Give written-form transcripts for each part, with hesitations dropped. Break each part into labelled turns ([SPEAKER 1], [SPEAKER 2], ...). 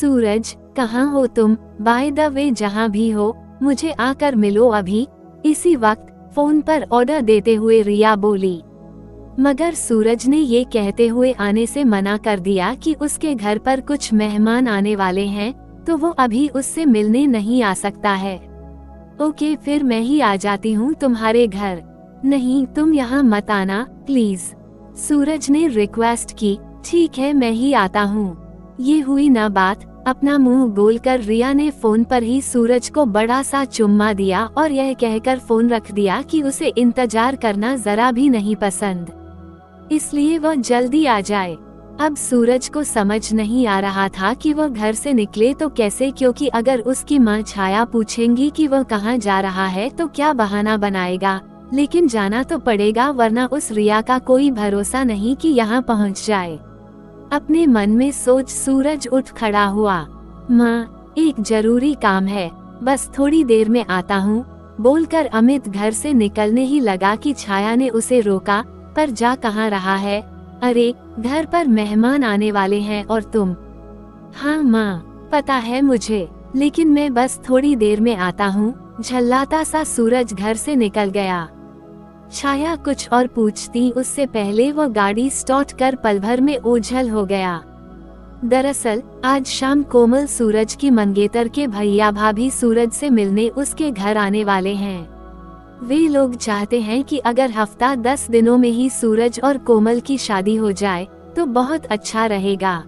[SPEAKER 1] सूरज, कहाँ हो तुम? बाय द वे जहाँ भी हो, मुझे आकर मिलो अभी। इसी वक्त फोन पर ऑर्डर देते हुए रिया बोली। मगर सूरज ने ये कहते हुए आने से मना कर दिया कि उसके घर पर कुछ मेहमान आने वाले हैं, तो वो अभी उससे मिलने नहीं आ सकता है। ओके, फिर मैं ही आ जाती हूँ तुम्हारे घर। नहीं, तुम यहाँ मत आना प्लीज, सूरज ने रिक्वेस्ट की। ठीक है, मैं ही आता हूँ। ये हुई ना बात। अपना मुंह गोलकर रिया ने फोन पर ही सूरज को बड़ा सा चुम्मा दिया और यह कहकर फोन रख दिया कि उसे इंतजार करना जरा भी नहीं पसंद, इसलिए वह जल्दी आ जाए। अब सूरज को समझ नहीं आ रहा था कि वह घर से निकले तो कैसे, क्योंकि अगर उसकी माँ छाया पूछेंगी कि वह कहाँ जा रहा है तो क्या बहाना बनाएगा, लेकिन जाना तो पड़ेगा, वरना उस रिया का कोई भरोसा नहीं कि यहाँ पहुँच जाए। अपने मन में सोच सूरज उठ खड़ा हुआ। माँ, एक जरूरी काम है, बस थोड़ी देर में आता हूँ, बोलकर अमित घर से निकलने ही लगा कि छाया ने उसे रोका। पर जा कहाँ रहा है? अरे, घर पर मेहमान आने वाले हैं और तुम? हाँ माँ, पता है मुझे, लेकिन मैं बस थोड़ी देर में आता हूँ। झल्लाता सा सूरज घर से निकल गया। छाया कुछ और पूछती उससे पहले वो गाड़ी स्टार्ट कर पल भर में ओझल हो गया। दरअसल आज शाम कोमल सूरज की मंगेतर के भैया भाभी सूरज से मिलने उसके घर आने वाले हैं। वे लोग चाहते हैं कि अगर हफ्ता 10 दिनों में ही सूरज और कोमल की शादी हो जाए तो बहुत अच्छा रहेगा।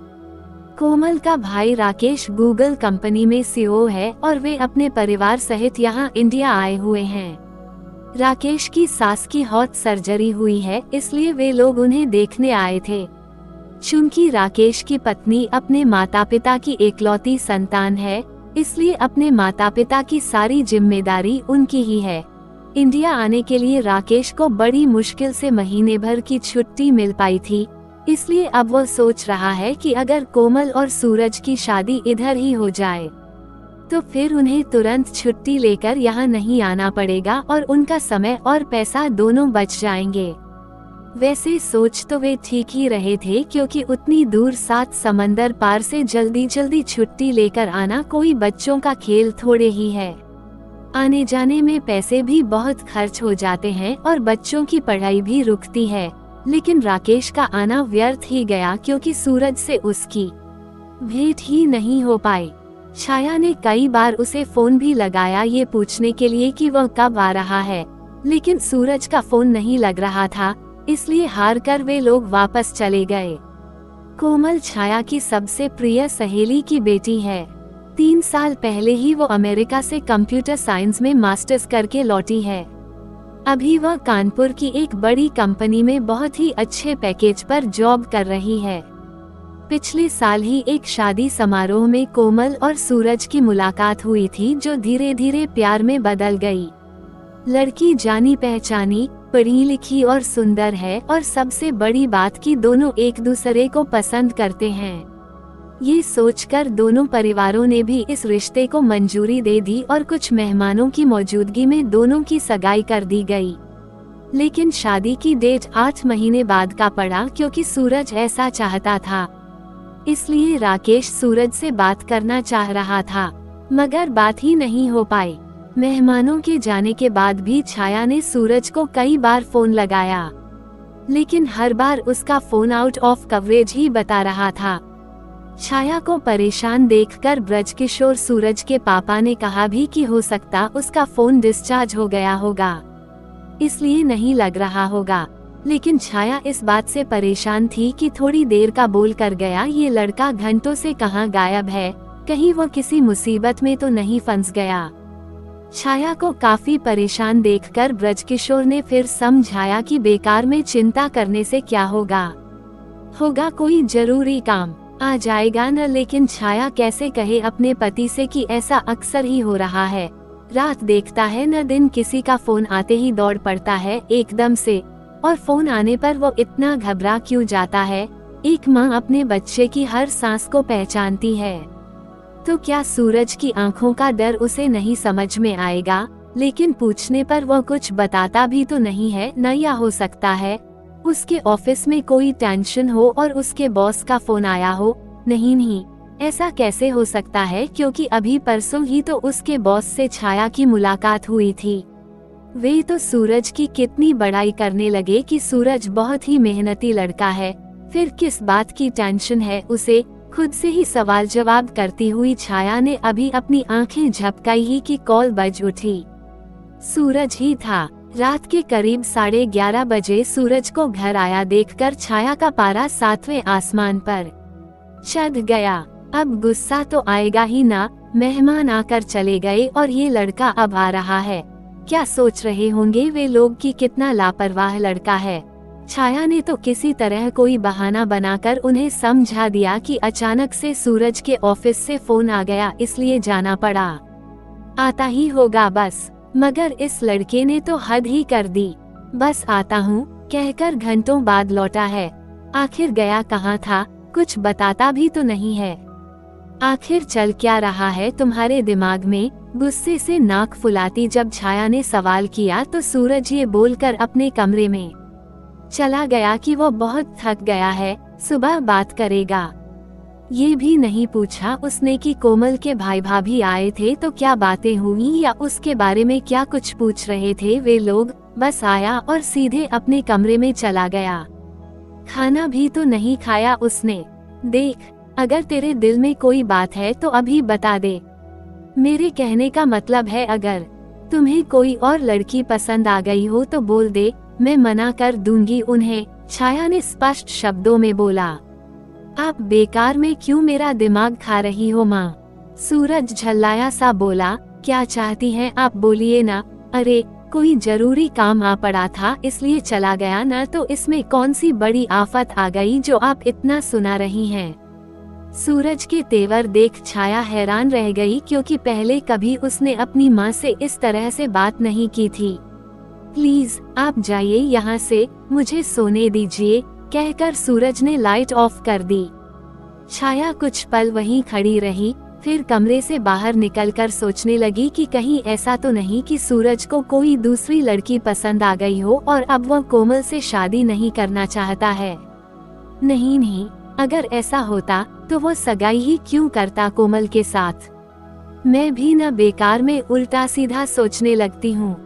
[SPEAKER 1] कोमल का भाई राकेश गूगल कंपनी में सीईओ है और वे अपने परिवार सहित यहाँ इंडिया आए हुए हैं। राकेश की सास की हार्ट सर्जरी हुई है, इसलिए वे लोग उन्हें देखने आए थे। चूंकि राकेश की पत्नी अपने माता पिता की एकलौती संतान है, इसलिए अपने माता पिता की सारी जिम्मेदारी उनकी ही है। इंडिया आने के लिए राकेश को बड़ी मुश्किल से महीने भर की छुट्टी मिल पाई थी, इसलिए अब वो सोच रहा है कि अगर कोमल और सूरज की शादी इधर ही हो जाए तो फिर उन्हें तुरंत छुट्टी लेकर यहाँ नहीं आना पड़ेगा और उनका समय और पैसा दोनों बच जाएंगे। वैसे सोच तो वे ठीक ही रहे थे, क्योंकि उतनी दूर 7 समंदर पार से जल्दी जल्दी छुट्टी लेकर आना कोई बच्चों का खेल थोड़े ही है। आने जाने में पैसे भी बहुत खर्च हो जाते हैं और बच्चों की पढ़ाई भी रुकती है। लेकिन राकेश का आना व्यर्थ ही गया, क्योंकि सूरज से उसकी भेंट ही नहीं हो पाई। छाया ने कई बार उसे फोन भी लगाया ये पूछने के लिए कि वह कब आ रहा है, लेकिन सूरज का फोन नहीं लग रहा था, इसलिए हार कर वे लोग वापस चले गए। कोमल छाया की सबसे प्रिय सहेली की बेटी है। 3 साल पहले ही वो अमेरिका से कंप्यूटर साइंस में मास्टर्स करके लौटी है। अभी वह कानपुर की एक बड़ी कंपनी में बहुत ही अच्छे पैकेज पर जॉब कर रही है। पिछले साल ही एक शादी समारोह में कोमल और सूरज की मुलाकात हुई थी, जो धीरे धीरे प्यार में बदल गई। लड़की जानी पहचानी, पढ़ी लिखी और सुंदर है, और सबसे बड़ी बात कि दोनों एक दूसरे को पसंद करते हैं। ये सोचकर दोनों परिवारों ने भी इस रिश्ते को मंजूरी दे दी और कुछ मेहमानों की मौजूदगी में दोनों की सगाई कर दी गई। लेकिन शादी की डेट 8 महीने बाद का पड़ा, क्योंकि सूरज ऐसा चाहता था। इसलिए राकेश सूरज से बात करना चाह रहा था, मगर बात ही नहीं हो पाई। मेहमानों के जाने के बाद भी छाया ने सूरज को कई बार फोन लगाया, लेकिन हर बार उसका फोन आउट ऑफ कवरेज ही बता रहा था। छाया को परेशान देखकर ब्रजकिशोर सूरज के पापा ने कहा भी कि हो सकता उसका फोन डिस्चार्ज हो गया होगा, इसलिए नहीं लग रहा होगा। लेकिन छाया इस बात से परेशान थी कि थोड़ी देर का बोल कर गया ये लड़का घंटों से कहाँ गायब है, कहीं वो किसी मुसीबत में तो नहीं फंस गया। छाया को काफी परेशान देखकर ब्रजकिशोर ने फिर समझाया कि बेकार में चिंता करने से क्या होगा कोई जरूरी काम आ जाएगा न। लेकिन छाया कैसे कहे अपने पति से कि ऐसा अक्सर ही हो रहा है। रात देखता है न दिन, किसी का फोन आते ही दौड़ पड़ता है एकदम से, और फोन आने पर वो इतना घबरा क्यों जाता है। एक माँ अपने बच्चे की हर सांस को पहचानती है, तो क्या सूरज की आंखों का डर उसे नहीं समझ में आएगा। लेकिन पूछने पर वो कुछ बताता भी तो नहीं है न। या हो सकता है उसके ऑफिस में कोई टेंशन हो और उसके बॉस का फोन आया हो। नहीं, ऐसा कैसे हो सकता है, क्योंकि अभी परसों ही तो उसके बॉस से छाया की मुलाकात हुई थी। वे तो सूरज की कितनी बड़ाई करने लगे कि सूरज बहुत ही मेहनती लड़का है, फिर किस बात की टेंशन है उसे। खुद से ही सवाल जवाब करती हुई छाया ने अभी अपनी आंखें झपकाई ही कि कॉल बज उठी। सूरज ही था। रात के करीब 11:30 बजे सूरज को घर आया देखकर छाया का पारा 7वें आसमान पर चढ़ गया। अब गुस्सा तो आएगा ही ना, मेहमान आकर चले गए और ये लड़का अब आ रहा है। क्या सोच रहे होंगे वे लोग कि कितना लापरवाह लड़का है। छाया ने तो किसी तरह कोई बहाना बनाकर उन्हें समझा दिया कि अचानक से सूरज के ऑफिस से फोन आ गया, इसलिए जाना पड़ा। आता ही होगा बस। मगर इस लड़के ने तो हद ही कर दी। बस आता हूँ कहकर घंटों बाद लौटा है। आखिर गया कहाँ था, कुछ बताता भी तो नहीं है। आखिर चल क्या रहा है तुम्हारे दिमाग में? गुस्से से नाक फुलाती जब छाया ने सवाल किया तो सूरज ये बोलकर अपने कमरे में चला गया कि वो बहुत थक गया है, सुबह बात करेगा। ये भी नहीं पूछा उसने कि कोमल के भाई भाभी आए थे तो क्या बातें हुई या उसके बारे में क्या कुछ पूछ रहे थे वे लोग। बस आया और सीधे अपने कमरे में चला गया। खाना भी तो नहीं खाया उसने। देख, अगर तेरे दिल में कोई बात है तो अभी बता दे। मेरे कहने का मतलब है अगर तुम्हें कोई और लड़की पसंद आ गई हो तो बोल दे, मैं मना कर दूंगी उन्हें, छाया ने स्पष्ट शब्दों में बोला। आप बेकार में क्यों मेरा दिमाग खा रही हो माँ? सूरज झल्लाया सा बोला। क्या चाहती हैं आप, बोलिए ना। अरे कोई जरूरी काम आ पड़ा था इसलिए चला गया ना, तो इसमें कौन सी बड़ी आफत आ गई जो आप इतना सुना रही हैं? सूरज के तेवर देख छाया हैरान रह गई, क्योंकि पहले कभी उसने अपनी माँ से इस तरह से बात नहीं की थी। प्लीज आप जाइए यहाँ से, मुझे सोने दीजिए, कहकर सूरज ने लाइट ऑफ कर दी। छाया कुछ पल वहीं खड़ी रही, फिर कमरे से बाहर निकलकर सोचने लगी कि कहीं ऐसा तो नहीं कि सूरज को कोई दूसरी लड़की पसंद आ गई हो और अब वह कोमल से शादी नहीं करना चाहता है। नहीं, अगर ऐसा होता तो वो सगाई ही क्यों करता कोमल के साथ। मैं भी न बेकार में उल्टा सीधा सोचने लगती हूँ।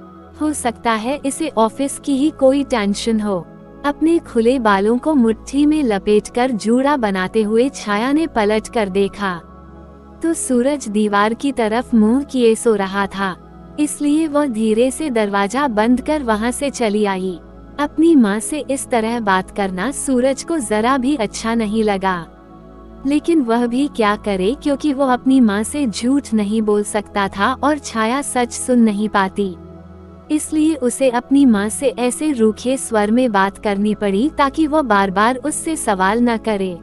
[SPEAKER 1] हो सकता है इसे ऑफिस की ही कोई टेंशन हो। अपने खुले बालों को मुट्ठी में लपेटकर जूड़ा बनाते हुए छाया ने पलट कर देखा तो सूरज दीवार की तरफ मुंह किए सो रहा था, इसलिए वह धीरे से दरवाजा बंद कर वहां से चली आई। अपनी माँ से इस तरह बात करना सूरज को जरा भी अच्छा नहीं लगा, लेकिन वह भी क्या करे, क्योंकि वो अपनी माँ से झूठ नहीं बोल सकता था और छाया सच सुन नहीं पाती। इसलिए उसे अपनी माँ से ऐसे रूखे स्वर में बात करनी पड़ी ताकि वो बार बार उससे सवाल न करे।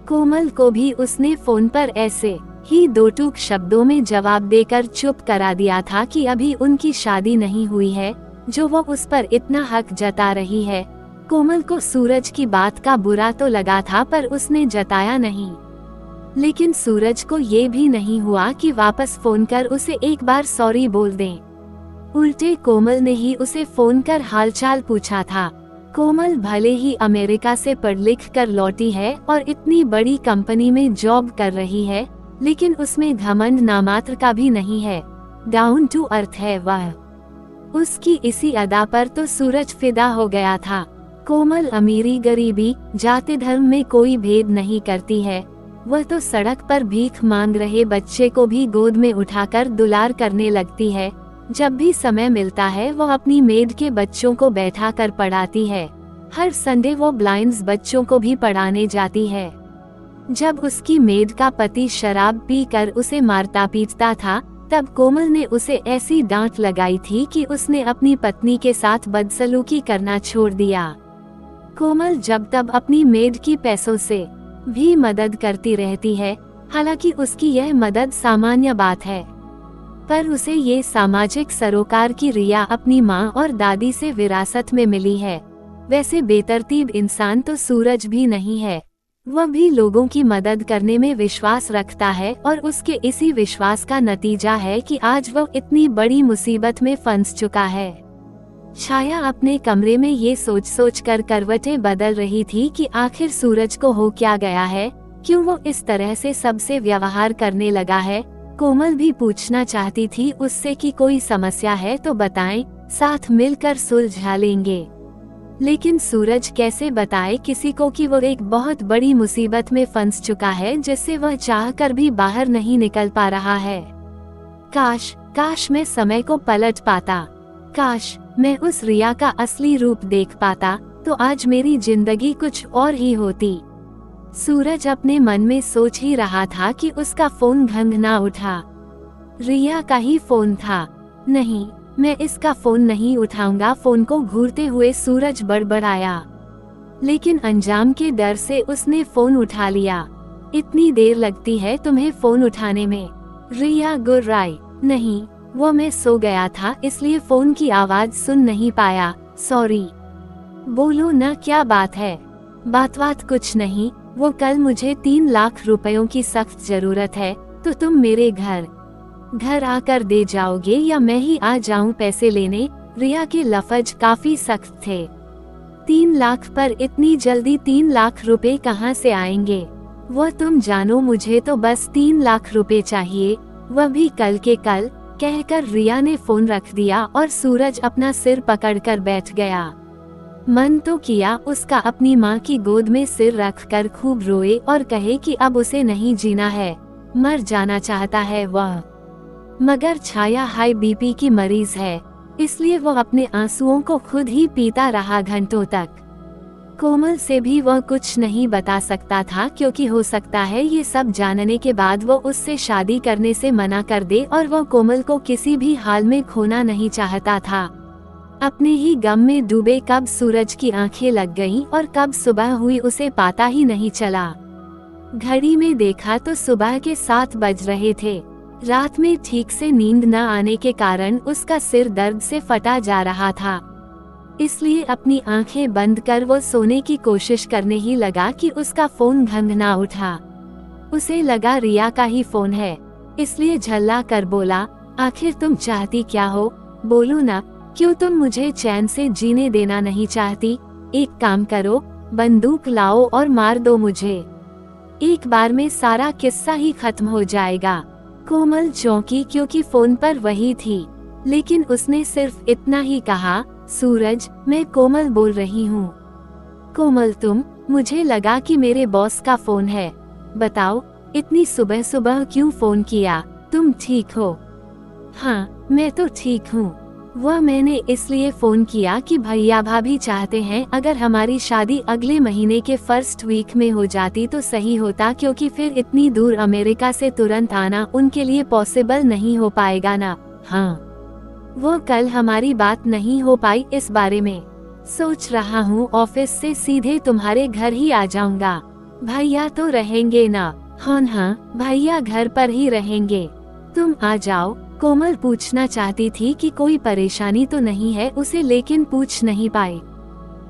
[SPEAKER 1] कोमल को भी उसने फोन पर ऐसे ही दो टूक शब्दों में जवाब देकर चुप करा दिया था कि अभी उनकी शादी नहीं हुई है, जो वो उस पर इतना हक जता रही है। कोमल को सूरज की बात का बुरा तो लगा था, पर उसने जताया नहीं। लेकिन सूरज को ये भी नहीं हुआ कि वापस फोन कर उसे एक बार सॉरी बोल दें। उल्टे कोमल ने ही उसे फोन कर हालचाल पूछा था। कोमल भले ही अमेरिका से पढ़ लिख कर लौटी है और इतनी बड़ी कंपनी में जॉब कर रही है, लेकिन उसमें घमंड नामात्र का भी नहीं है। डाउन टू अर्थ है वह। उसकी इसी अदा पर तो सूरज फिदा हो गया था। कोमल अमीरी गरीबी जाति धर्म में कोई भेद नहीं करती है। वह तो सड़क पर भीख मांग रहे बच्चे को भी गोद में उठाकर दुलार करने लगती है। जब भी समय मिलता है वो अपनी मेड के बच्चों को बैठा कर पढ़ाती है। हर संडे वो ब्लाइंड्स बच्चों को भी पढ़ाने जाती है। जब उसकी मेड का पति शराब पीकर उसे मारता पीटता था, तब कोमल ने उसे ऐसी डांट लगाई थी कि उसने अपनी पत्नी के साथ बदसलूकी करना छोड़ दिया। कोमल जब तब अपनी मेड की पैसों से भी मदद करती रहती है। हालांकि उसकी यह मदद सामान्य बात है, पर उसे ये सामाजिक सरोकार की रिया अपनी माँ और दादी से विरासत में मिली है। वैसे बेतरतीब इंसान तो सूरज भी नहीं है। वह भी लोगों की मदद करने में विश्वास रखता है और उसके इसी विश्वास का नतीजा है कि आज वह इतनी बड़ी मुसीबत में फंस चुका है। छाया अपने कमरे में ये सोच सोच कर करवटें बदल रही थी कि आखिर सूरज को हो क्या गया है। क्यों वो इस तरह से सबसे व्यवहार करने लगा है? कोमल भी पूछना चाहती थी उससे कि कोई समस्या है तो बताएं, साथ मिलकर सुलझा लेंगे। लेकिन सूरज कैसे बताए किसी को कि वो एक बहुत बड़ी मुसीबत में फंस चुका है जिससे वह चाहकर भी बाहर नहीं निकल पा रहा है। काश मैं समय को पलट पाता। काश मैं उस रिया का असली रूप देख पाता, तो आज मेरी जिंदगी कुछ और ही होती। सूरज अपने मन में सोच ही रहा था कि उसका फोन घंघना उठा। रिया का ही फोन था। नहीं, मैं इसका फोन नहीं उठाऊंगा। फोन को घूरते हुए सूरज बड़बड़ाया, लेकिन अंजाम के डर से उसने फोन उठा लिया। इतनी देर लगती है तुम्हें फोन उठाने में? रिया गुर्राई। नहीं, वो मैं सो गया था इसलिए फोन की आवाज सुन नहीं पाया, सॉरी। बोलो ना, क्या बात है? बात कुछ नहीं, वो कल मुझे 3 लाख रुपयों की सख्त जरूरत है, तो तुम मेरे घर आकर दे जाओगे या मैं ही आ जाऊं पैसे लेने? रिया के लफ्ज काफी सख्त थे। 3 लाख पर इतनी जल्दी 3 लाख रुपए कहां से आएंगे? वो तुम जानो, मुझे तो बस 3 लाख रुपए चाहिए, वह भी कल के कल, कहकर रिया ने फोन रख दिया और सूरज अपना सिर पकड़कर बैठ गया। मन तो किया उसका अपनी माँ की गोद में सिर रखकर खूब रोए और कहे कि अब उसे नहीं जीना है, मर जाना चाहता है वह। मगर छाया हाई बीपी की मरीज है, इसलिए वो अपने आंसुओं को खुद ही पीता रहा घंटों तक। कोमल से भी वह कुछ नहीं बता सकता था, क्योंकि हो सकता है ये सब जानने के बाद वो उससे शादी करने से मना कर दे, और वो कोमल को किसी भी हाल में खोना नहीं चाहता था। अपने ही गम में डूबे कब सूरज की आंखें लग गईं और कब सुबह हुई उसे पता ही नहीं चला। घड़ी में देखा तो सुबह के 7 बज रहे थे। रात में ठीक से नींद न आने के कारण उसका सिर दर्द से फटा जा रहा था, इसलिए अपनी आंखें बंद कर वो सोने की कोशिश करने ही लगा कि उसका फोन घंघना उठा। उसे लगा रिया का ही फोन है, इसलिए झल्ला कर बोला, आखिर तुम चाहती क्या हो? बोलो ना, क्यों तुम मुझे चैन से जीने देना नहीं चाहती? एक काम करो, बंदूक लाओ और मार दो मुझे, एक बार में सारा किस्सा ही खत्म हो जाएगा। कोमल चौंकी, क्योंकि फोन पर वही थी, लेकिन उसने सिर्फ इतना ही कहा, सूरज, मैं कोमल बोल रही हूँ। कोमल तुम? मुझे लगा कि मेरे बॉस का फोन है। बताओ, इतनी सुबह सुबह क्यों फोन किया? तुम ठीक हो? हाँ, मैं तो ठीक हूँ। वह मैंने इसलिए फोन किया कि भैया भाभी चाहते हैं अगर हमारी शादी अगले महीने के फर्स्ट वीक में हो जाती तो सही होता, क्योंकि फिर इतनी दूर अमेरिका से तुरंत आना उनके लिए पॉसिबल नहीं हो पाएगा ना। हाँ, वो कल हमारी बात नहीं हो पाई इस बारे में। सोच रहा हूँ ऑफिस से सीधे तुम्हारे घर ही आ जाऊंगा। भैया तो रहेंगे ना? हाँ, भैया घर पर ही रहेंगे, तुम आ जाओ। कोमल पूछना चाहती थी कि कोई परेशानी तो नहीं है उसे, लेकिन पूछ नहीं पाई।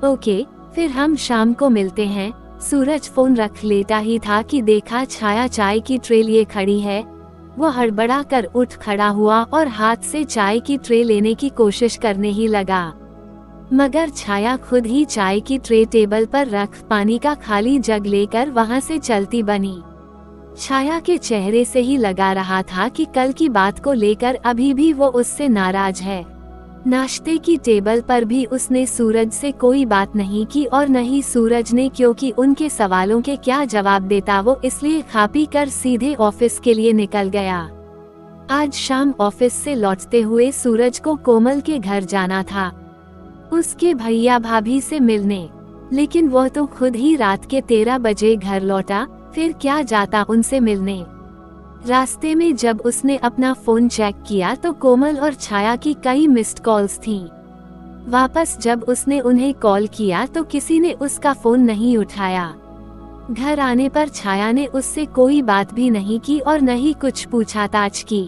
[SPEAKER 1] ओके, फिर हम शाम को मिलते हैं। सूरज फोन रख लेता ही था कि देखा छाया चाय की ट्रे लिए खड़ी है। वो हड़बड़ा कर उठ खड़ा हुआ और हाथ से चाय की ट्रे लेने की कोशिश करने ही लगा, मगर छाया खुद ही चाय की ट्रे टेबल पर रख पानी का खाली जग लेकर वहां से चलती बनी। छाया के चेहरे से ही लगा रहा था कि कल की बात को लेकर अभी भी वो उससे नाराज है। नाश्ते की टेबल पर भी उसने सूरज से कोई बात नहीं की और न ही सूरज ने, क्योंकि उनके सवालों के क्या जवाब देता वो, इसलिए खा पी कर सीधे ऑफिस के लिए निकल गया। आज शाम ऑफिस से लौटते हुए सूरज को कोमल के घर जाना था, उसके भैया भाभी से मिलने, लेकिन वह तो खुद ही रात के 13 बजे घर लौटा, फिर क्या जाता उनसे मिलने। रास्ते में जब उसने अपना फोन चेक किया तो कोमल और छाया की कई मिस्ड कॉल्स थीं। वापस जब उसने उन्हें कॉल किया तो किसी ने उसका फोन नहीं उठाया। घर आने पर छाया ने उससे कोई बात भी नहीं की और न ही कुछ पूछताछ की।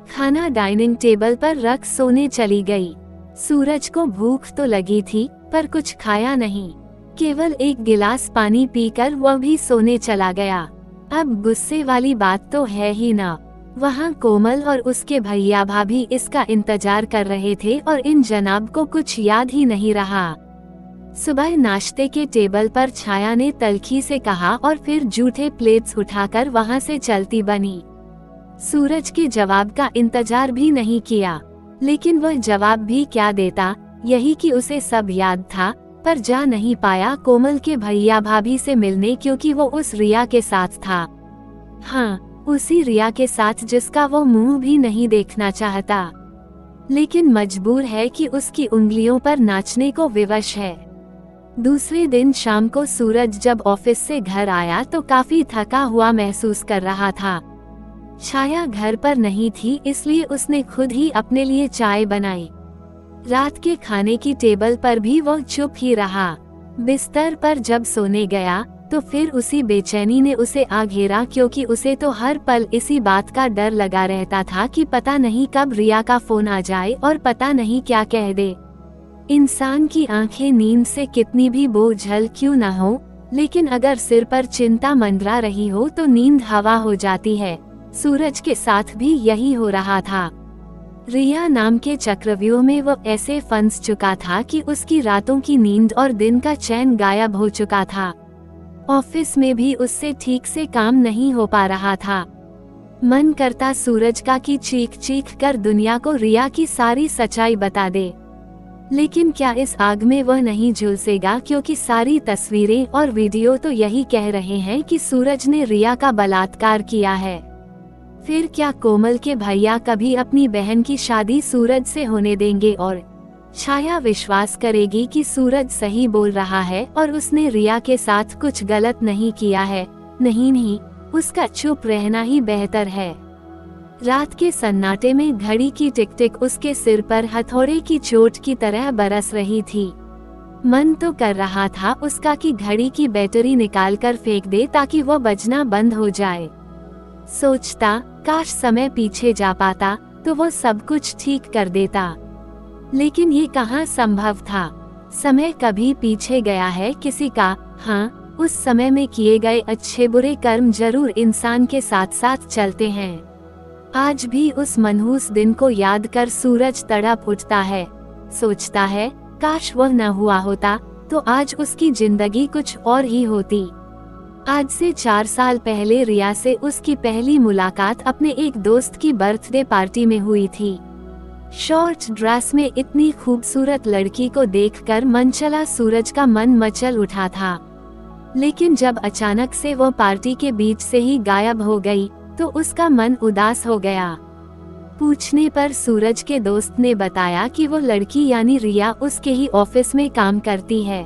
[SPEAKER 1] खाना डाइनिंग टेबल पर रख सोने चली गई। सूरज को भूख तो लगी थी पर कुछ खाया नहीं, केवल एक गिलास पानी पीकर वह भी सोने चला गया। अब गुस्से वाली बात तो है ही ना, वहाँ कोमल और उसके भैया भाभी इसका इंतजार कर रहे थे और इन जनाब को कुछ याद ही नहीं रहा। सुबह नाश्ते के टेबल पर छाया ने तल्खी से कहा और फिर जूठे प्लेट्स उठाकर वहां से चलती बनी। सूरज के जवाब का इंतजार भी नहीं किया, लेकिन वह जवाब भी क्या देता, यही कि उसे सब याद था, पर जा नहीं पाया कोमल के भैया भाभी से मिलने, क्योंकि वो उस रिया के साथ था। हाँ, उसी रिया के साथ जिसका वो मुंह भी नहीं देखना चाहता, लेकिन मजबूर है कि उसकी उंगलियों पर नाचने को विवश है। दूसरे दिन शाम को सूरज जब ऑफिस से घर आया तो काफी थका हुआ महसूस कर रहा था। छाया घर पर नहीं थी, इसलिए उसने खुद ही अपने लिए चाय बनाई। रात के खाने की टेबल पर भी वो चुप ही रहा। बिस्तर पर जब सोने गया तो फिर उसी बेचैनी ने उसे आ घेरा, क्योंकि उसे तो हर पल इसी बात का डर लगा रहता था कि पता नहीं कब रिया का फोन आ जाए और पता नहीं क्या कह दे। इंसान की आंखें नींद से कितनी भी बोझल क्यों न हो, लेकिन अगर सिर पर चिंता मंडरा रही हो तो नींद हवा हो जाती है। सूरज के साथ भी यही हो रहा था। रिया नाम के चक्रव्यूह में वो ऐसे फंस चुका था कि उसकी रातों की नींद और दिन का चैन गायब हो चुका था। ऑफिस में भी उससे ठीक से काम नहीं हो पा रहा था। मन करता सूरज का कि चीख चीख कर दुनिया को रिया की सारी सच्चाई बता दे, लेकिन क्या इस आग में वह नहीं झुलसेगा, क्योंकि सारी तस्वीरें और वीडियो तो यही कह रहे हैं कि सूरज ने रिया का बलात्कार किया है। फिर क्या कोमल के भैया कभी अपनी बहन की शादी सूरज से होने देंगे और छाया विश्वास करेगी कि सूरज सही बोल रहा है और उसने रिया के साथ कुछ गलत नहीं किया है? नहीं, उसका चुप रहना ही बेहतर है। रात के सन्नाटे में घड़ी की टिक टिक उसके सिर पर हथौड़े की चोट की तरह बरस रही थी। मन तो कर रहा था उसका कि घड़ी की बैटरी निकाल कर फेंक दे ताकि वो बजना बंद हो जाए। सोचता, काश समय पीछे जा पाता तो वो सब कुछ ठीक कर देता, लेकिन ये कहाँ संभव था। समय कभी पीछे गया है किसी का? हाँ, उस समय में किए गए अच्छे बुरे कर्म जरूर इंसान के साथ साथ चलते हैं। आज भी उस मनहूस दिन को याद कर सूरज तड़प उठता है। सोचता है, काश वह न हुआ होता तो आज उसकी जिंदगी कुछ और ही होती। आज से 4 साल पहले रिया से उसकी पहली मुलाकात अपने एक दोस्त की बर्थडे पार्टी में हुई थी। शॉर्ट ड्रेस में इतनी खूबसूरत लड़की को देखकर मनचला सूरज का मन मचल उठा था, लेकिन जब अचानक से वो पार्टी के बीच से ही गायब हो गई तो उसका मन उदास हो गया। पूछने पर सूरज के दोस्त ने बताया कि वो लड़की यानी रिया उसके ही ऑफिस में काम करती है।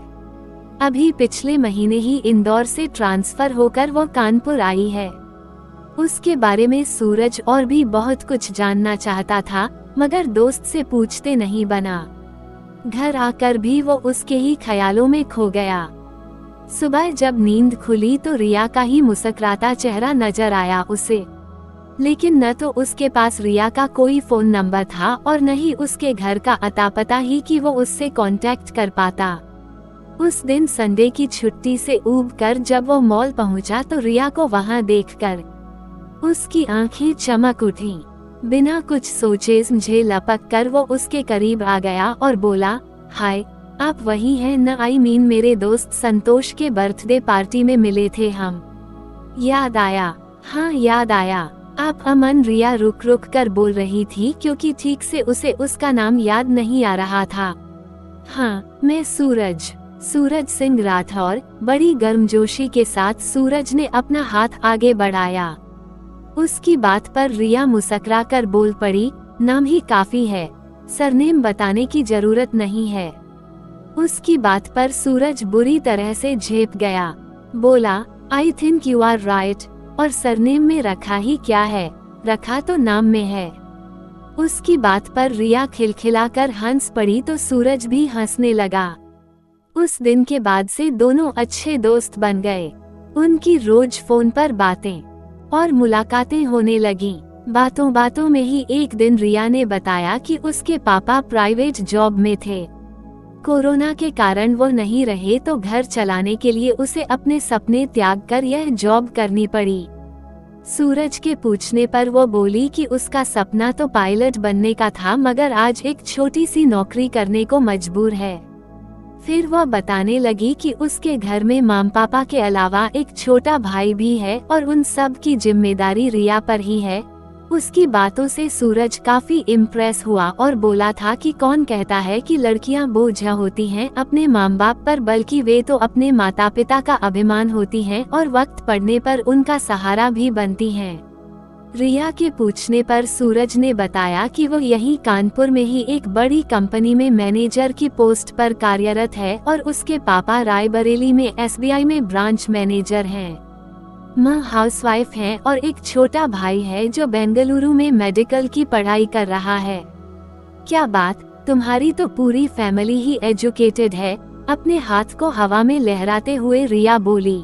[SPEAKER 1] अभी पिछले महीने ही इंदौर से ट्रांसफर होकर वो कानपुर आई है। उसके बारे में सूरज और भी बहुत कुछ जानना चाहता था, मगर दोस्त से पूछते नहीं बना। घर आकर भी वो उसके ही ख्यालों में खो गया। सुबह जब नींद खुली तो रिया का ही मुस्कुराता चेहरा नजर आया उसे, लेकिन न तो उसके पास रिया का कोई फोन नंबर था और न ही उसके घर का अता पता ही कि वो उससे कांटेक्ट कर पाता। उस दिन संडे की छुट्टी से ऊब कर जब वो मॉल पहुंचा तो रिया को वहां देखकर उसकी आंखें चमक उठी। बिना कुछ सोचे समझे लपक कर वो उसके करीब आ गया और बोला, हाय, आप वही हैं न? मेरे दोस्त संतोष के बर्थडे पार्टी में मिले थे हम। याद आया? हाँ, याद आया। आप अमन? रिया रुक रुक कर बोल रही थी, क्योंकि ठीक से उसे उसका नाम याद नहीं आ रहा था। हाँ, मैं सूरज सिंह राठौर। बड़ी गर्मजोशी के साथ सूरज ने अपना हाथ आगे बढ़ाया। उसकी बात पर रिया मुस्कुरा कर बोल पड़ी, नाम ही काफी है, सरनेम बताने की जरूरत नहीं है। उसकी बात पर सूरज बुरी तरह से झेप गया। बोला, I think you are right, और सरनेम में रखा ही क्या है, रखा तो नाम में है। उसकी बात पर रिया खिलखिलाकर हंस पड़ी तो सूरज भी हंसने लगा। उस दिन के बाद से दोनों अच्छे दोस्त बन गए। उनकी रोज फोन पर बातें और मुलाकातें होने लगीं। बातों बातों में ही एक दिन रिया ने बताया कि उसके पापा प्राइवेट जॉब में थे। कोरोना के कारण वो नहीं रहे तो घर चलाने के लिए उसे अपने सपने त्याग कर यह जॉब करनी पड़ी। सूरज के पूछने पर वो बोली कि उसका सपना तो पायलट बनने का था, मगर आज एक छोटी सी नौकरी करने को मजबूर है। फिर वह बताने लगी कि उसके घर में माम पापा के अलावा एक छोटा भाई भी है और उन सब की जिम्मेदारी रिया पर ही है। उसकी बातों से सूरज काफी इम्प्रेस हुआ और बोला था कि कौन कहता है कि लड़कियां बोझ होती हैं अपने माँ बाप पर, बल्कि वे तो अपने माता पिता का अभिमान होती हैं और वक्त पड़ने पर उनका सहारा भी बनती हैं। रिया के पूछने पर सूरज ने बताया कि वो यहीं कानपुर में ही एक बड़ी कंपनी में मैनेजर की पोस्ट पर कार्यरत है और उसके पापा रायबरेली में SBI में ब्रांच मैनेजर हैं। माँ हाउसवाइफ हैं और एक छोटा भाई है जो बेंगलुरु में मेडिकल की पढ़ाई कर रहा है। क्या बात, तुम्हारी तो पूरी फैमिली ही एजुकेटेड है, अपने हाथ को हवा में लहराते हुए रिया बोली।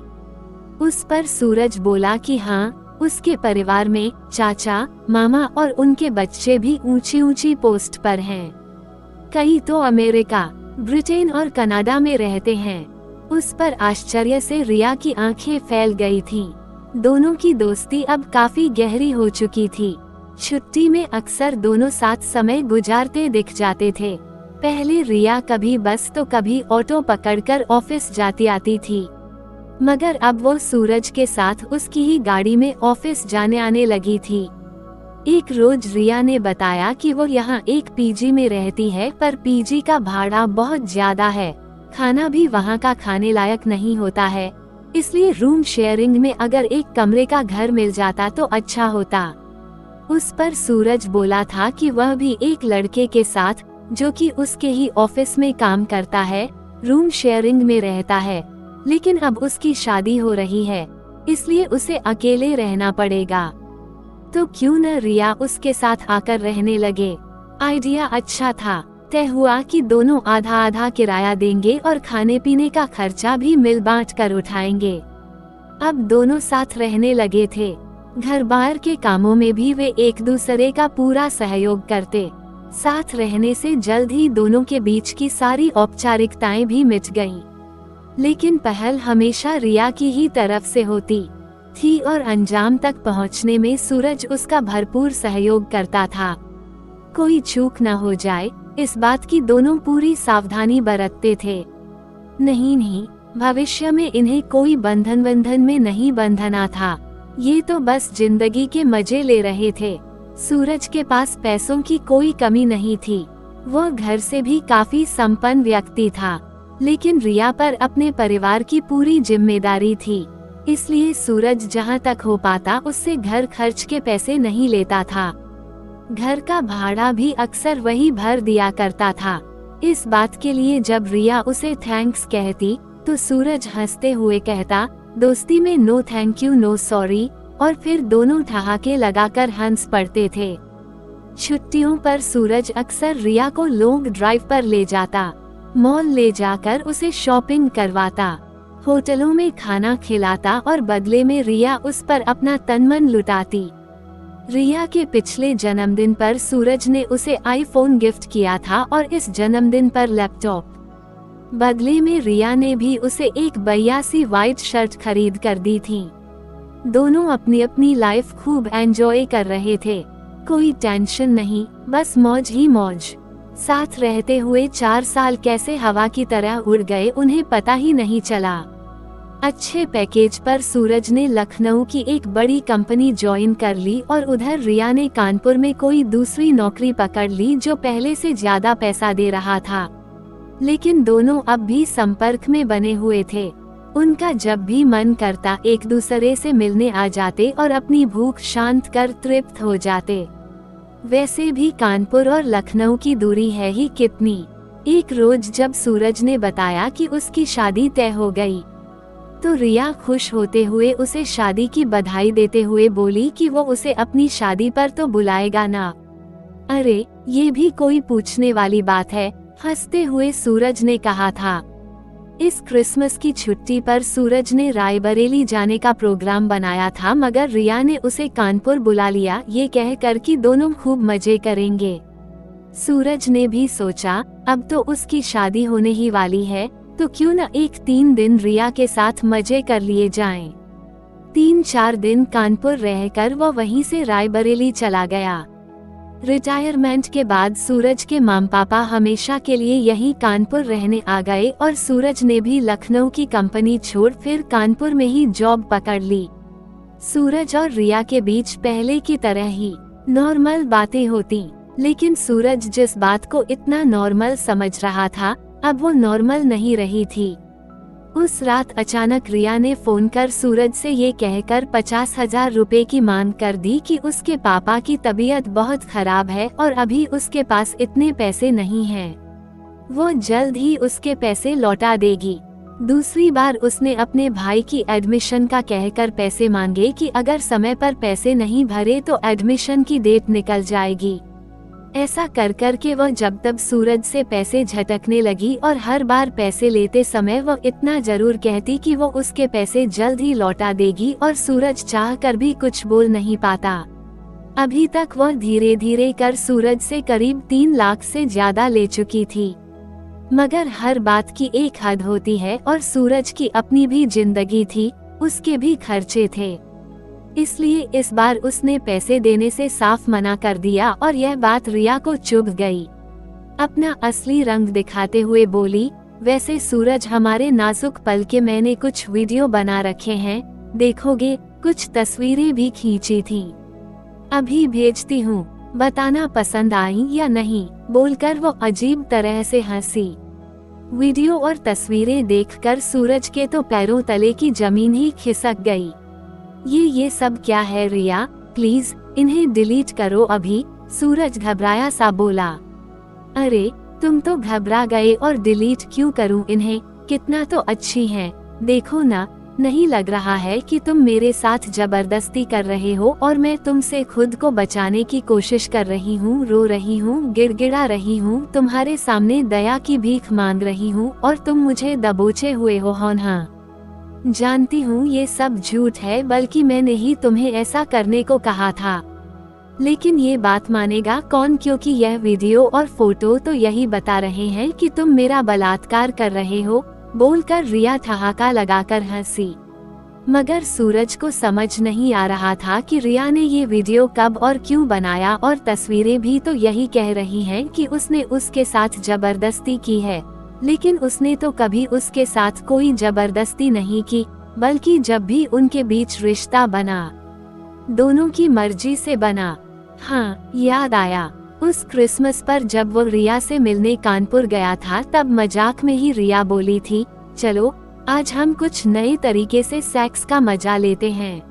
[SPEAKER 1] उस पर सूरज बोला कि हाँ, उसके परिवार में चाचा, मामा और उनके बच्चे भी ऊंची ऊंची पोस्ट पर हैं। कई तो अमेरिका, ब्रिटेन और कनाडा में रहते हैं। उस पर आश्चर्य से रिया की आंखें फैल गई थीं। दोनों की दोस्ती अब काफी गहरी हो चुकी थी। छुट्टी में अक्सर दोनों साथ समय गुजारते दिख जाते थे। पहले रिया कभी बस तो कभी ऑटो पकड़कर ऑफिस जाती आती थी, मगर अब वो सूरज के साथ उसकी ही गाड़ी में ऑफिस जाने आने लगी थी। एक रोज रिया ने बताया कि वो यहाँ एक पीजी में रहती है, पर पीजी का भाड़ा बहुत ज्यादा है, खाना भी वहाँ का खाने लायक नहीं होता है, इसलिए रूम शेयरिंग में अगर एक कमरे का घर मिल जाता तो अच्छा होता। उस पर सूरज बोला था कि वह भी एक लड़के के साथ, जो कि उसके ही ऑफिस में काम करता है, रूम शेयरिंग में रहता है, लेकिन अब उसकी शादी हो रही है, इसलिए उसे अकेले रहना पड़ेगा। तो क्यों न रिया उसके साथ आकर रहने लगे। आइडिया अच्छा था। तय हुआ कि दोनों आधा आधा किराया देंगे और खाने पीने का खर्चा भी मिल बांट कर उठाएंगे। अब दोनों साथ रहने लगे थे। घर बार के कामों में भी वे एक दूसरे का पूरा सहयोग करते। साथ रहने से जल्द ही दोनों के बीच की सारी औपचारिकताएं भी मिट गईं। लेकिन पहल हमेशा रिया की ही तरफ से होती थी और अंजाम तक पहुंचने में सूरज उसका भरपूर सहयोग करता था। कोई चूक न हो जाए, इस बात की दोनों पूरी सावधानी बरतते थे। नहीं, भविष्य में इन्हें कोई बंधन में नहीं बंधना था। ये तो बस जिंदगी के मजे ले रहे थे। सूरज के पास पैसों की कोई कमी नहीं थी। वह घर से भी काफी संपन्न व्यक्ति था, लेकिन रिया पर अपने परिवार की पूरी जिम्मेदारी थी, इसलिए सूरज जहां तक हो पाता उससे घर खर्च के पैसे नहीं लेता था। घर का भाड़ा भी अक्सर वही भर दिया करता था। इस बात के लिए जब रिया उसे थैंक्स कहती तो सूरज हंसते हुए कहता, दोस्ती में no thank you no sorry, और फिर दोनों ठहाके लगाकर हंस पड़ते थे। छुट्टियों पर सूरज अक्सर रिया को लॉन्ग ड्राइव पर ले जाता, मॉल ले जाकर उसे शॉपिंग करवाता, होटलों में खाना खिलाता और बदले में रिया उस पर अपना तन मन लुटाती। रिया के पिछले जन्मदिन पर सूरज ने उसे आईफोन गिफ्ट किया था और इस जन्मदिन पर लैपटॉप। बदले में रिया ने भी उसे एक 82 वाइट शर्ट खरीद कर दी थी। दोनों अपनी अपनी लाइफ खूब एंजॉय कर रहे थे। कोई टेंशन नहीं, बस मौज ही मौज। साथ रहते हुए 4 साल कैसे हवा की तरह उड़ गए उन्हें पता ही नहीं चला। अच्छे पैकेज पर सूरज ने लखनऊ की एक बड़ी कंपनी ज्वाइन कर ली और उधर रिया ने कानपुर में कोई दूसरी नौकरी पकड़ ली जो पहले से ज्यादा पैसा दे रहा था। लेकिन दोनों अब भी संपर्क में बने हुए थे। उनका जब भी मन करता एक दूसरे से मिलने आ जाते और अपनी भूख शांत कर तृप्त हो जाते। वैसे भी कानपुर और लखनऊ की दूरी है ही कितनी। एक रोज जब सूरज ने बताया कि उसकी शादी तय हो गई, तो रिया खुश होते हुए उसे शादी की बधाई देते हुए बोली कि वो उसे अपनी शादी पर तो बुलाएगा ना। अरे ये भी कोई पूछने वाली बात है, हंसते हुए सूरज ने कहा था। इस क्रिसमस की छुट्टी पर सूरज ने रायबरेली जाने का प्रोग्राम बनाया था, मगर रिया ने उसे कानपुर बुला लिया, ये कहकर कि दोनों खूब मजे करेंगे। सूरज ने भी सोचा अब तो उसकी शादी होने ही वाली है, तो क्यों न 1-3 दिन रिया के साथ मजे कर लिए जाएं। 3-4 दिन कानपुर रहकर वो वहीं से रायबरेली चला गया। रिटायरमेंट के बाद सूरज के माम पापा हमेशा के लिए यहीं कानपुर रहने आ गए और सूरज ने भी लखनऊ की कंपनी छोड़ फिर कानपुर में ही जॉब पकड़ ली। सूरज और रिया के बीच पहले की तरह ही नॉर्मल बातें होती, लेकिन सूरज जिस बात को इतना नॉर्मल समझ रहा था अब वो नॉर्मल नहीं रही थी। उस रात अचानक रिया ने फोन कर सूरज से ये कहकर 50,000 रुपए की मांग कर दी कि उसके पापा की तबीयत बहुत खराब है और अभी उसके पास इतने पैसे नहीं हैं। वो जल्द ही उसके पैसे लौटा देगी। दूसरी बार उसने अपने भाई की एडमिशन का कहकर पैसे मांगे कि अगर समय पर पैसे नहीं भरे तो एडमिशन की डेट निकल जाएगी। ऐसा कर कर के वो जब तब सूरज से पैसे झटकने लगी और हर बार पैसे लेते समय वो इतना जरूर कहती कि वो उसके पैसे जल्द ही लौटा देगी और सूरज चाह कर भी कुछ बोल नहीं पाता। अभी तक वो धीरे धीरे कर सूरज से करीब 3 लाख से ज्यादा ले चुकी थी, मगर हर बात की एक हद होती है और सूरज की अपनी भी जिंदगी थी, उसके भी खर्चे थे। इसलिए इस बार उसने पैसे देने से साफ मना कर दिया और यह बात रिया को चुभ गई। अपना असली रंग दिखाते हुए बोली, वैसे सूरज हमारे नाजुक पल के मैंने कुछ वीडियो बना रखे हैं, देखोगे? कुछ तस्वीरें भी खींची थी, अभी भेजती हूँ, बताना पसंद आई या नहीं, बोलकर वो अजीब तरह से हंसी। वीडियो और तस्वीरें देखकर सूरज के तो पैरों तले की जमीन ही खिसक गई। ये सब क्या है रिया, प्लीज इन्हें डिलीट करो अभी, सूरज घबराया सा बोला। अरे तुम तो घबरा गए और डिलीट क्यों करूं इन्हें, कितना तो अच्छी हैं, देखो ना, नहीं लग रहा है कि तुम मेरे साथ जबरदस्ती कर रहे हो और मैं तुमसे खुद को बचाने की कोशिश कर रही हूँ, रो रही हूँ, गिड़गिड़ा रही हूँ, तुम्हारे सामने दया की भीख मांग रही हूँ और तुम मुझे दबोचे हुए हो। हाँ, जानती हूँ ये सब झूठ है, बल्कि मैंने ही तुम्हें ऐसा करने को कहा था, लेकिन ये बात मानेगा कौन, क्योंकि यह वीडियो और फोटो तो यही बता रहे हैं कि तुम मेरा बलात्कार कर रहे हो, बोलकर रिया ठहाका लगाकर हंसी। मगर सूरज को समझ नहीं आ रहा था कि रिया ने ये वीडियो कब और क्यों बनाया और तस्वीरें भी तो यही कह रही हैं कि उसने उसके साथ जबरदस्ती की है, लेकिन उसने तो कभी उसके साथ कोई जबरदस्ती नहीं की, बल्कि जब भी उनके बीच रिश्ता बना दोनों की मर्जी से बना। हाँ, याद आया, उस क्रिसमस पर जब वो रिया से मिलने कानपुर गया था तब मजाक में ही रिया बोली थी, चलो आज हम कुछ नए तरीके से सेक्स का मजा लेते हैं,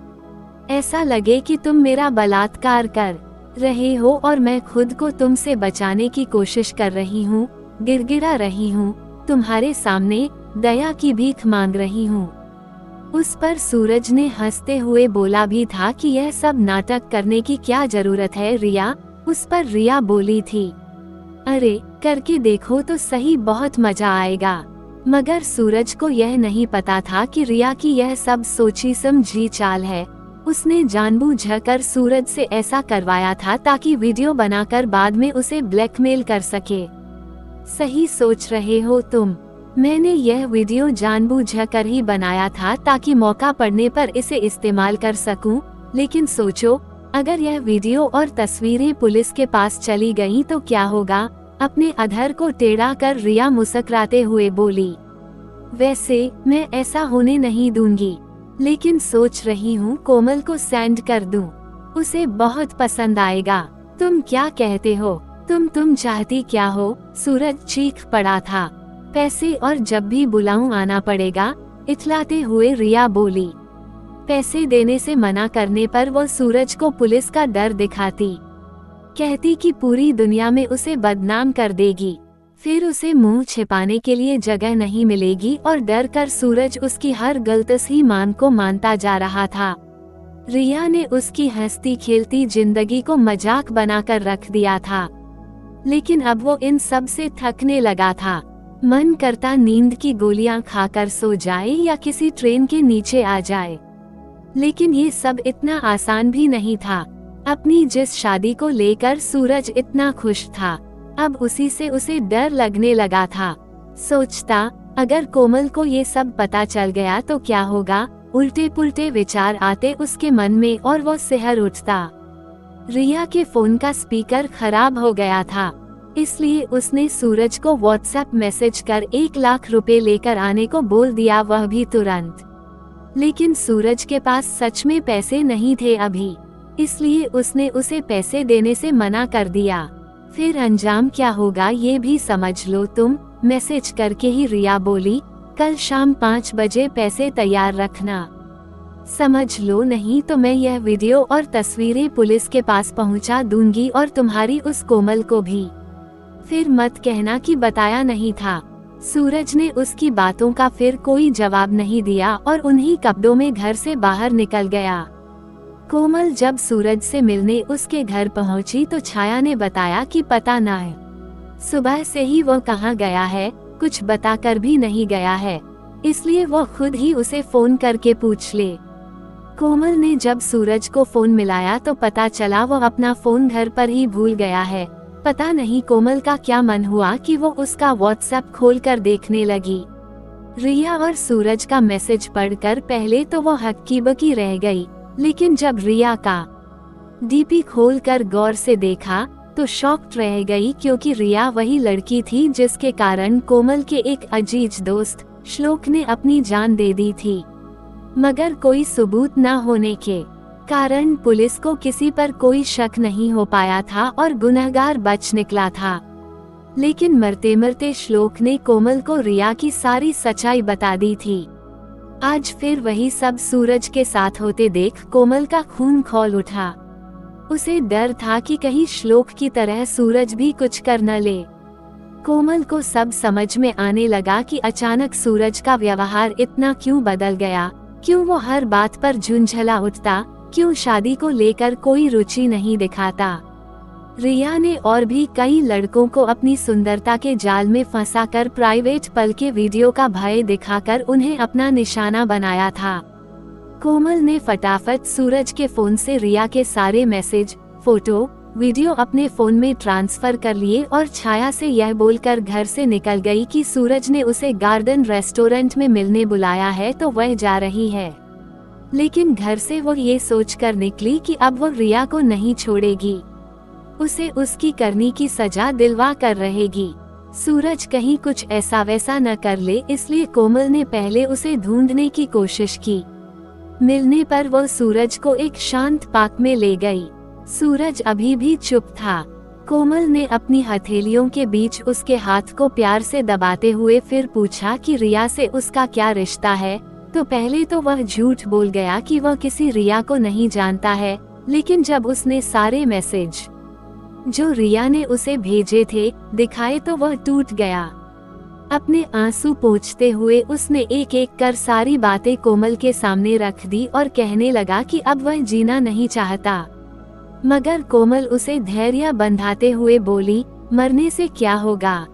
[SPEAKER 1] ऐसा लगे कि तुम मेरा बलात्कार कर रहे हो और मैं खुद को तुमसे बचाने की कोशिश कर रही हूँ, गिड़गिड़ा रही हूँ, तुम्हारे सामने दया की भीख मांग रही हूँ। उस पर सूरज ने हंसते हुए बोला भी था कि यह सब नाटक करने की क्या जरूरत है रिया। उस पर रिया बोली थी, अरे करके देखो तो सही, बहुत मजा आएगा। मगर सूरज को यह नहीं पता था कि रिया की यह सब सोची समझी चाल है। उसने जानबूझकर सूरज से ऐसा करवाया था ताकि वीडियो बनाकर बाद में उसे ब्लैकमेल कर सके। सही सोच रहे हो तुम, मैंने यह वीडियो जानबूझकर ही बनाया था ताकि मौका पड़ने पर इसे इस्तेमाल कर सकूं, लेकिन सोचो अगर यह वीडियो और तस्वीरें पुलिस के पास चली गईं तो क्या होगा। अपने अधर को टेढ़ा कर रिया मुस्कुराते हुए बोली, वैसे मैं ऐसा होने नहीं दूंगी, लेकिन सोच रही हूँ कोमल को सेंड कर दूं, उसे बहुत पसंद आएगा। तुम क्या कहते हो? तुम चाहती क्या हो? सूरज चीख पड़ा था। पैसे, और जब भी बुलाऊं आना पड़ेगा, इतलाते हुए रिया बोली। पैसे देने से मना करने पर वो सूरज को पुलिस का डर दिखाती, कहती कि पूरी दुनिया में उसे बदनाम कर देगी, फिर उसे मुंह छिपाने के लिए जगह नहीं मिलेगी, और डर कर सूरज उसकी हर गलतसी मान को मानता जा रहा था। रिया ने उसकी हंसती खेलती जिंदगी को मजाक बनाकर रख दिया था, लेकिन अब वो इन सब से थकने लगा था। मन करता नींद की गोलियां खाकर सो जाए या किसी ट्रेन के नीचे आ जाए, लेकिन ये सब इतना आसान भी नहीं था। अपनी जिस शादी को लेकर सूरज इतना खुश था, अब उसी से उसे डर लगने लगा था। सोचता अगर कोमल को ये सब पता चल गया तो क्या होगा। उल्टे पुल्टे विचार आते उसके मन में और वो सिहर उठता। रिया के फोन का स्पीकर खराब हो गया था, इसलिए उसने सूरज को व्हाट्सएप मैसेज कर 1 लाख रुपए लेकर आने को बोल दिया, वह भी तुरंत। लेकिन सूरज के पास सच में पैसे नहीं थे अभी, इसलिए उसने उसे पैसे देने से मना कर दिया। फिर अंजाम क्या होगा ये भी समझ लो तुम। मैसेज करके ही रिया बोली, कल शाम 5 बजे पैसे तैयार रखना। समझ लो, नहीं तो मैं यह वीडियो और तस्वीरें पुलिस के पास पहुंचा दूंगी और तुम्हारी उस कोमल को भी। फिर मत कहना कि बताया नहीं था। सूरज ने उसकी बातों का फिर कोई जवाब नहीं दिया और उन्हीं कपड़ों में घर से बाहर निकल गया। कोमल जब सूरज से मिलने उसके घर पहुंची तो छाया ने बताया कि पता ना है, सुबह से ही वो कहाँ गया है, कुछ बताकर भी नहीं गया है, इसलिए वो खुद ही उसे फोन करके पूछ ले। कोमल ने जब सूरज को फोन मिलाया तो पता चला वो अपना फोन घर पर ही भूल गया है। पता नहीं कोमल का क्या मन हुआ कि वो उसका व्हाट्सएप खोलकर देखने लगी। रिया और सूरज का मैसेज पढ़कर पहले तो वो हक्की बकी रह गई, लेकिन जब रिया का डीपी खोलकर गौर से देखा तो शॉक्ड रह गई, क्योंकि रिया वही लड़की थी जिसके कारण कोमल के एक अजीज दोस्त श्लोक ने अपनी जान दे दी थी। मगर कोई सबूत न होने के कारण पुलिस को किसी पर कोई शक नहीं हो पाया था और गुनहगार बच निकला था। लेकिन मरते मरते श्लोक ने कोमल को रिया की सारी सच्चाई बता दी थी। आज फिर वही सब सूरज के साथ होते देख कोमल का खून खौल उठा। उसे डर था कि कहीं श्लोक की तरह सूरज भी कुछ कर न ले। कोमल को सब समझ में आने लगा कि अचानक सूरज का व्यवहार इतना क्यों बदल गया, क्यों वो हर बात पर झुंझला उठता, क्यों शादी को लेकर कोई रुचि नहीं दिखाता। रिया ने और भी कई लड़कों को अपनी सुंदरता के जाल में फंसाकर प्राइवेट पल के वीडियो का भय दिखाकर उन्हें अपना निशाना बनाया था। कोमल ने फटाफट सूरज के फोन से रिया के सारे मैसेज, फोटो, वीडियो अपने फोन में ट्रांसफर कर लिए और छाया से यह बोलकर घर से निकल गई कि सूरज ने उसे गार्डन रेस्टोरेंट में मिलने बुलाया है तो वह जा रही है। लेकिन घर से वो ये सोचकर निकली कि अब वो रिया को नहीं छोड़ेगी, उसे उसकी करनी की सजा दिलवा कर रहेगी। सूरज कहीं कुछ ऐसा वैसा न कर ले, इसलिए कोमल ने पहले उसे ढूंढने की कोशिश की। मिलने पर वो सूरज को एक शांत पार्क में ले गई। सूरज अभी भी चुप था। कोमल ने अपनी हथेलियों के बीच उसके हाथ को प्यार से दबाते हुए फिर पूछा कि रिया से उसका क्या रिश्ता है। तो पहले तो वह झूठ बोल गया कि वह किसी रिया को नहीं जानता है, लेकिन जब उसने सारे मैसेज जो रिया ने उसे भेजे थे दिखाए तो वह टूट गया। अपने आंसू पोंछते हुए उसने एक एक कर सारी बातें कोमल के सामने रख दी और कहने लगा कि अब वह जीना नहीं चाहता। मगर कोमल उसे धैर्य बंधाते हुए बोली, मरने से क्या होगा,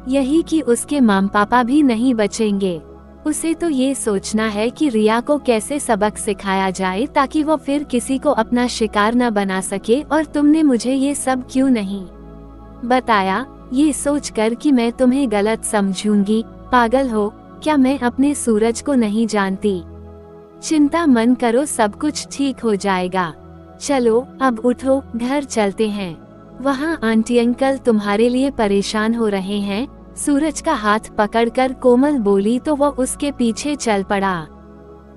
[SPEAKER 1] यही कि उसके माँ पापा भी नहीं बचेंगे। उसे तो ये सोचना है कि रिया को कैसे सबक सिखाया जाए ताकि वो फिर किसी को अपना शिकार न बना सके। और तुमने मुझे ये सब क्यों नहीं बताया, ये सोचकर कि मैं तुम्हें गलत समझूंगी। पागल हो क्या, मैं अपने सूरज को नहीं जानती। चिंता मन करो, सब कुछ ठीक हो जाएगा। चलो अब उठो, घर चलते हैं। वहाँ आंटी अंकल तुम्हारे लिए परेशान हो रहे हैं। सूरज का हाथ पकड़कर कोमल बोली तो वो उसके पीछे चल पड़ा।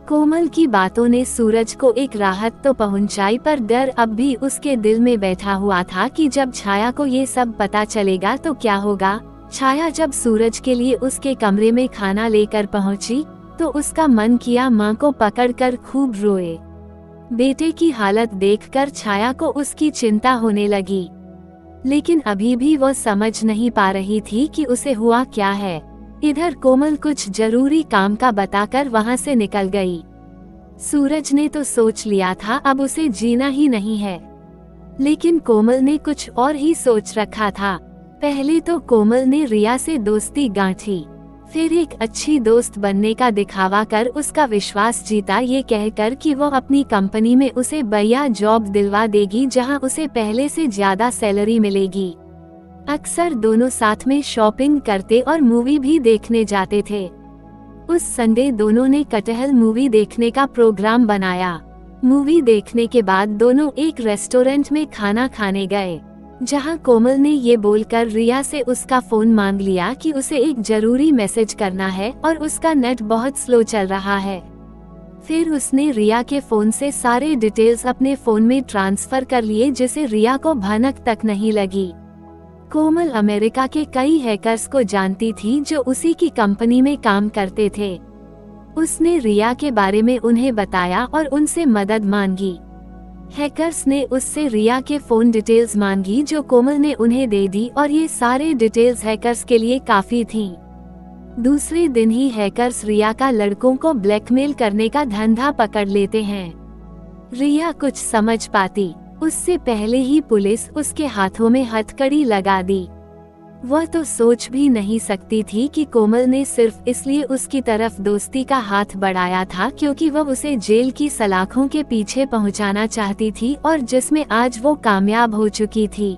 [SPEAKER 1] कोमल की बातों ने सूरज को एक राहत तो पहुंचाई, पर डर अब भी उसके दिल में बैठा हुआ था कि जब छाया को ये सब पता चलेगा तो क्या होगा। छाया जब सूरज के लिए उसके कमरे में खाना लेकर पहुंची तो उसका मन किया माँ को पकड़कर खूब रोए। बेटे की हालत देखकर छाया को उसकी चिंता होने लगी, लेकिन अभी भी वो समझ नहीं पा रही थी कि उसे हुआ क्या है। इधर कोमल कुछ जरूरी काम का बताकर वहाँ से निकल गई। सूरज ने तो सोच लिया था अब उसे जीना ही नहीं है, लेकिन कोमल ने कुछ और ही सोच रखा था। पहले तो कोमल ने रिया से दोस्ती गांठी, फिर एक अच्छी दोस्त बनने का दिखावा कर उसका विश्वास जीता, ये कहकर कि वो अपनी कंपनी में उसे बढ़िया जॉब दिलवा देगी जहां उसे पहले से ज्यादा सैलरी मिलेगी। अक्सर दोनों साथ में शॉपिंग करते और मूवी भी देखने जाते थे। उस संडे दोनों ने कटहल मूवी देखने का प्रोग्राम बनाया। मूवी देखने के बाद दोनों एक रेस्टोरेंट में खाना खाने गए, जहां कोमल ने ये बोलकर रिया से उसका फोन मांग लिया कि उसे एक जरूरी मैसेज करना है और उसका नेट बहुत स्लो चल रहा है। फिर उसने रिया के फोन से सारे डिटेल्स अपने फोन में ट्रांसफर कर लिए, जिसे रिया को भनक तक नहीं लगी। कोमल अमेरिका के कई हैकर्स को जानती थी जो उसी की कंपनी में काम करते थे। उसने रिया के बारे में उन्हें बताया और उनसे मदद मांगी। हैकर्स ने उससे रिया के फोन डिटेल्स मांगी जो कोमल ने उन्हें दे दी, और ये सारे डिटेल्स हैकर्स के लिए काफी थीं। दूसरे दिन ही हैकर्स रिया का लड़कों को ब्लैकमेल करने का धंधा पकड़ लेते हैं। रिया कुछ समझ पाती उससे पहले ही पुलिस उसके हाथों में हथकड़ी लगा दी। वह तो सोच भी नहीं सकती थी कि कोमल ने सिर्फ इसलिए उसकी तरफ दोस्ती का हाथ बढ़ाया था क्योंकि वह उसे जेल की सलाखों के पीछे पहुंचाना चाहती थी, और जिसमें आज वो कामयाब हो चुकी थी।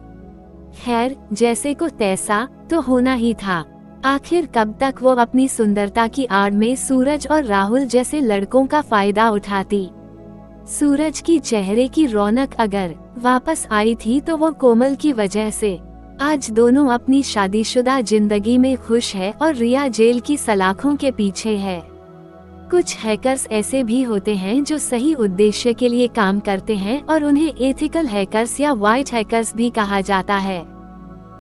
[SPEAKER 1] खैर, जैसे को तैसा तो होना ही था। आखिर कब तक वो अपनी सुंदरता की आड़ में सूरज और राहुल जैसे लड़कों का फायदा उठाती। सूरज की चेहरे की रौनक अगर वापस आई थी तो वो कोमल की वजह से। आज दोनों अपनी शादीशुदा जिंदगी में खुश है और रिया जेल की सलाखों के पीछे है। कुछ हैकर्स ऐसे भी होते हैं जो सही उद्देश्य के लिए काम करते हैं और उन्हें एथिकल हैकर्स या व्हाइट हैकर्स भी कहा जाता है।